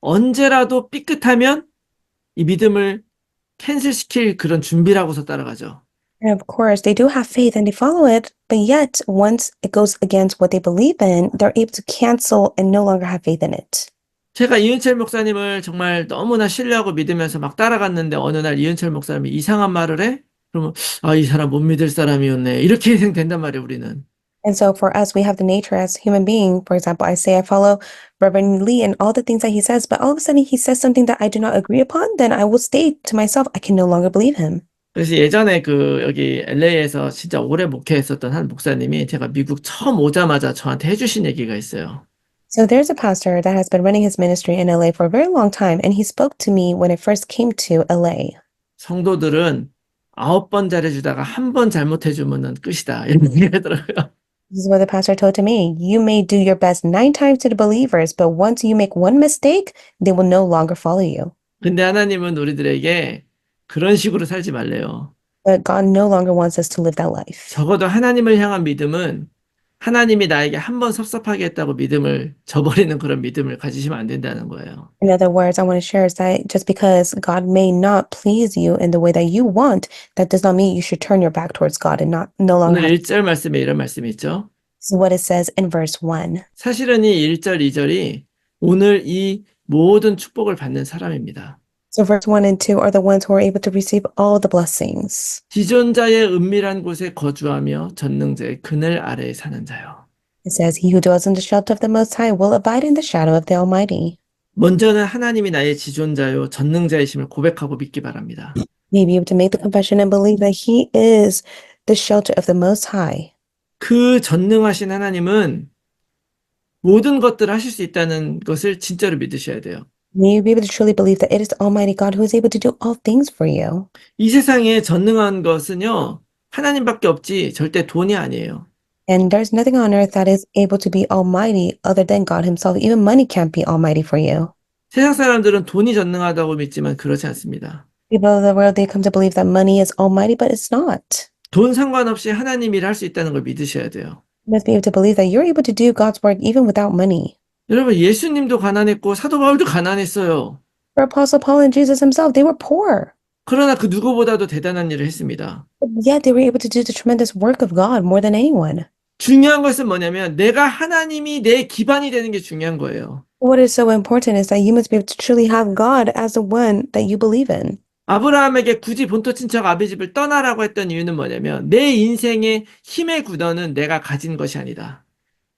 언제라도 삐끗하면 이 믿음을 캔슬시킬 그런 준비를 하고서 따라가죠. And of course, they do have faith and they follow it, but yet once it goes against what they believe in, they're able to cancel and no longer have faith in it. 제가 이은철 목사님을 정말 너무나 신뢰하고 믿으면서 막 따라갔는데 어느 날 이은철 목사님이 이상한 말을 해? 그러면 아, 이 사람 못 믿을 사람이었네. 이렇게 된단 말이에요, 우리는. And so for us, we have the nature as human being. For example, I say I follow Reverend Lee and all the things that he says, but all of a sudden he says something that I do not agree upon, then I will state to myself, I can no longer believe him. 그래서 예전에 그 여기 LA에서 진짜 오래 목회했었던 한 목사님이 제가 미국 처음 오자마자 저한테 해주신 얘기가 있어요. So there's a pastor that has been running his ministry in LA for a very long time, and he spoke to me when I first came to LA. 성도들은 9번 잘해주다가 한 번 잘못해주면은 끝이다. 이런 얘기 하더라고요. This is what the pastor told to me. You may do your best 9 times to the believers, but once you make one mistake, they will no longer follow you. 근데 하나님은 우리들에게 그런 식으로 살지 말래요. But God no longer wants us to live that life. 적어도 하나님을 향한 믿음은 하나님이 나에게 한 번 섭섭하게 했다고 믿음을 저버리는 그런 믿음을 가지시면 안 된다는 거예요. In other words, I want to share is that just because God may not please you in the way that you want, that does not mean you should turn your back towards God and not no longer 오늘 have. 1절 말씀에 이런 말씀이 있죠. This is what it says in verse 1. 사실은 이 1절, 2절이 오늘 이 모든 축복을 받는 사람입니다. So verse 1 and 2 are the ones who are able to receive all the blessings. 지존자의 은밀한 곳에 거주하며 전능자의 그늘 아래에 사는 자요. It says, He who dwells in the shelter of the Most High will abide in the shadow of the Almighty. 먼저는 하나님이 나의 지존자요 전능자이심을 고백하고 믿기 바랍니다. May be able to make the confession and believe that He is the shelter of the Most High. 그 전능하신 하나님은 모든 것들을 하실 수 있다는 것을 진짜로 믿으셔야 돼요. May you be able to truly believe that it is the Almighty God who is able to do all things for you. 이 세상에 전능한 것은요, 하나님밖에 없지 절대 돈이 아니에요. And there's nothing on earth that is able to be almighty other than God Himself. Even money can't be almighty for you. 세상 사람들은 돈이 전능하다고 믿지만 그렇지 않습니다. People of the world, they come to believe that money is almighty, but it's not. 돈 상관없이 하나님 일을 할 수 있다는 걸 믿으셔야 돼요. You must be able to believe that you're able to do God's work even without money. 여러분, 예수님도 가난했고 사도 바울도 가난했어요. For Apostle Paul and Jesus himself, they were poor. 그러나 그 누구보다도 대단한 일을 했습니다. But yet they were able to do the tremendous work of God more than anyone. 중요한 것은 뭐냐면 내가 하나님이 내 기반이 되는 게 중요한 거예요. What is so important is that you must be able to truly have God as the one that you believe in. 아브라함에게 굳이 본토 친척 아비 집을 떠나라고 했던 이유는 뭐냐면 내 인생의 힘의 구더는 내가 가진 것이 아니다.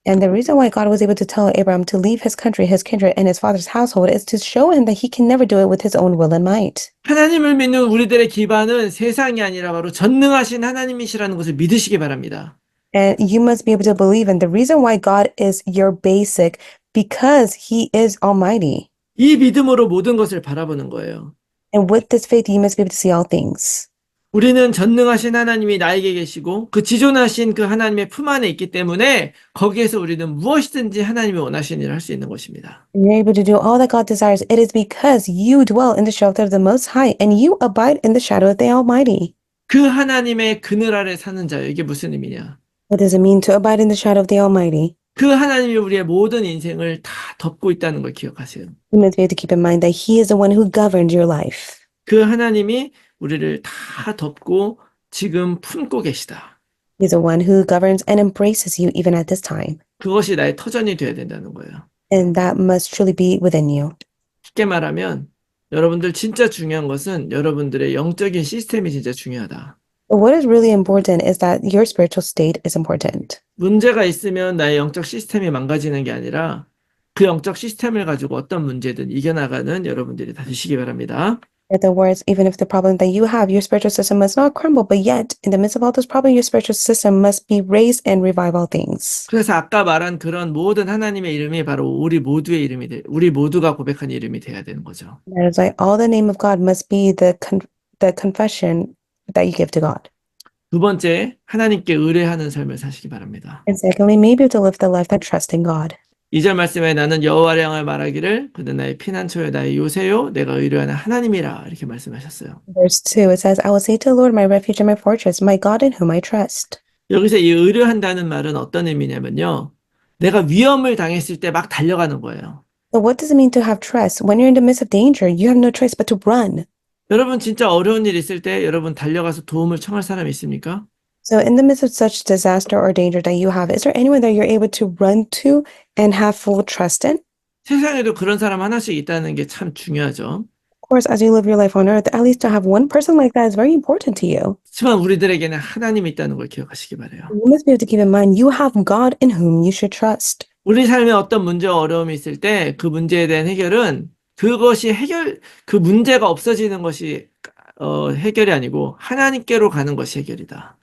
And the reason why God was able to tell Abraham to leave his country, his kindred, and his father's household is to show him that he can never do it with his own will and might. 하나님을 믿는 우리들의 기반은 세상이 아니라 바로 전능하신 하나님이시라는 것을 믿으시기 바랍니다. And you must be able to believe in the reason why God is your basic because he is almighty. 이 믿음으로 모든 것을 바라보는 거예요. And with this faith, you must be able to see all things. 우리는 전능하신 하나님이 나에게 계시고 그 지존하신 그 하나님의 품 안에 있기 때문에 거기에서 우리는 무엇이든지 하나님이 원하시는 일을 할 수 있는 것입니다. And you're able to do all that God desires. It is because you dwell in the shelter of the Most High and you abide in the shadow of the Almighty. 그 하나님의 그늘 아래 사는 자요. 이게 무슨 의미냐? What does it mean to abide in the shadow of the Almighty? 그 하나님이 우리의 모든 인생을 다 덮고 있다는 걸 기억하세요. You must be able to keep in mind that He is the one who governs your life. 그 하나님이 우리를 다 덮고 지금 품고 계시다. He is the one who governs and embraces you even at this time. 그것이 나의 터전이 돼야 된다는 거예요. And that must truly be within you. 쉽게 말하면 여러분들 진짜 중요한 것은 여러분들의 영적인 시스템이 진짜 중요하다. But what is really important is that your spiritual state is important. 문제가 있으면 나의 영적 시스템이 망가지는 게 아니라 그 영적 시스템을 가지고 어떤 문제든 이겨나가는 여러분들이 다 되시기 바랍니다. In other words, even if the problem that you have, your spiritual system must not crumble, but yet, in the midst of all those problems, your spiritual system must be raised and revive all things. 그래서 아까 말한 그런 모든 하나님의 이름이 바로 우리 모두의 이름이 우리 모두가 고백한 이름이 돼야 되는 거죠. That is why all the name of God must be the confession that you give to God. 두 번째, 하나님께 의뢰하는 삶을 사시기 바랍니다. And secondly, maybe to live the life that trusts in God. 2절 말씀에 나는 여호와를 향하여 말하기를 그는 나의 피난처요 나의 요새요 내가 의뢰하는 하나님이라 이렇게 말씀하셨어요. Verse 2, it says, I will say to the Lord, my refuge and my fortress, my God in whom I trust. 여기서 이 의뢰한다는 말은 어떤 의미냐면요. 내가 위험을 당했을 때 막 달려가는 거예요. So what does it mean to have trust? When you're in the midst of danger, you have no choice but to run. 여러분 진짜 어려운 일 있을 때 여러분 달려가서 도움을 청할 사람이 있습니까? So in the midst of such disaster or danger that you have, is there anyone that you're able to run to and have full trust in? 세상에도 그런 사람 하나씩 있다는 게 참 중요하죠. Of course, as you live your life on earth, at least to have one person like that is very important to you. 하지만 우리들에게는 하나님이 있다는 걸 기억하시기 바라요. You must be able to keep in mind you have God in whom you should trust. 우리 삶에 어떤 문제와 어려움이 있을 때 그 문제에 대한 해결은 그것이 그 문제가 없어지는 것이 해결이 아니고 하나님께로 가는 것이 해결이다.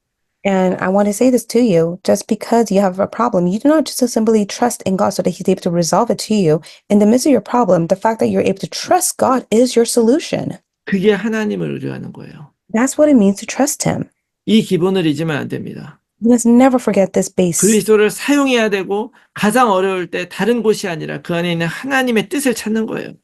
And I want to say this to you, just because you have a problem, you do not just simply trust in God so that He's able to resolve it to you. In the midst of your problem, the fact that you're able to trust God is your solution. 그게 하나님을 의뢰하는 거예요. That's what it means to trust Him. 이 기본을 잊으면 안 됩니다. You must never forget this base. 그리스도를 사용해야 되고 가장 어려울 때 다른 곳이 아니라 그 안에 있는 하나님의 뜻을 찾는 거예요.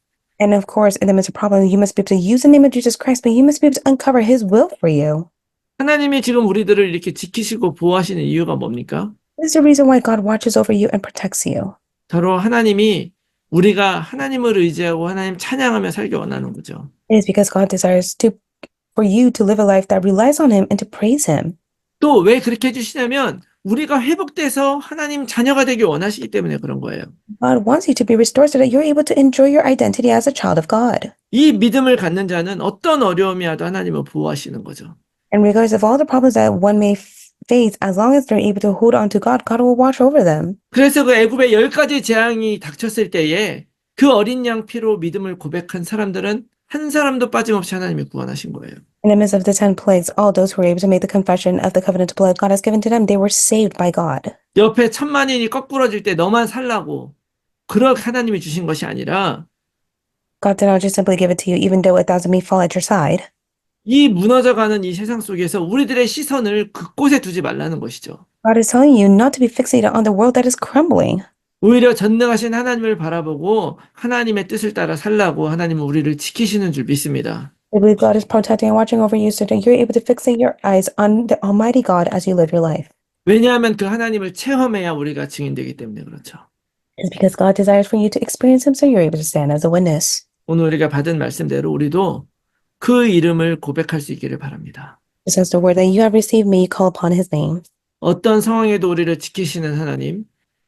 And of course, in the midst of problem, you must be able to use the name of Jesus Christ, but you must be able to uncover His will for you. 하나님이 지금 우리들을 이렇게 지키시고 보호하시는 이유가 뭡니까? This is the reason why God watches over you and protects you. 바로 하나님이 우리가 하나님을 의지하고 하나님 찬양하며 살기 원하는 거죠. It is because God desires for you to live a life that relies on Him and to praise Him. 또 왜 그렇게 해주시냐면 우리가 회복돼서 하나님 자녀가 되기 원하시기 때문에 그런 거예요. God wants you to be restored so that you're able to enjoy your identity as a child of God. 이 믿음을 갖는 자는 어떤 어려움이 와도 하나님은 보호하시는 거죠. And regardless of all the problems that one may face, as long as they're able to hold on to God, God will watch over them. 그래서 그 애굽의 10가지 재앙이 닥쳤을 때에 그 어린 양 피로 믿음을 고백한 사람들은 한 사람도 빠짐없이 하나님이 구원하신 거예요. In the midst of the 10 plagues, all those who were able to make the confession of the covenant blood God has given to them, they were saved by God. 옆에 천만인이 거꾸러질 때 너만 살라고 그렇게 하나님이 주신 것이 아니라 God did not just simply give it to you, even though 1,000 may fall at your side. 이 무너져가는 이 세상 속에서 우리들의 시선을 그곳에 두지 말라는 것이죠. God is telling you not to be fixated on the world that is crumbling. 오히려 전능하신 하나님을 바라보고 하나님의 뜻을 따라 살라고 하나님은 우리를 지키시는 줄 믿습니다. I believe God is protecting and watching over you so that you're able to fixate your eyes on the Almighty God as you live your life. 왜냐하면 그 하나님을 체험해야 우리가 증인되기 때문에 그렇죠. It's because God desires for you to experience Him so you're able to stand as a witness. 오늘 우리가 받은 말씀대로 우리도 그 이름을 고백할 수 있기를 바랍니다. Just as the word that you have received, may you call upon His name. 어떤 상황에도 우리를 지키시는 하나님,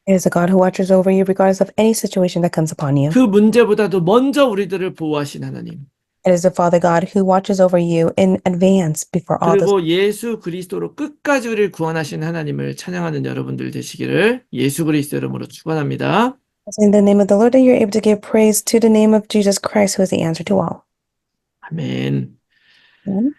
It is a God who watches over you regardless of any situation that comes upon you. 그 문제보다도 먼저 우리들을 보호하신 하나님, It is the Father God who watches over you in advance before all this. 그리고 예수 그리스도로 끝까지 우리를 구원하신 하나님을 찬양하는 여러분들 되시기를 예수 그리스도 이름으로 축원합니다. In the name of the Lord, that you're able to give praise to the name of Jesus Christ, who is the answer to all. 아멘. Amen.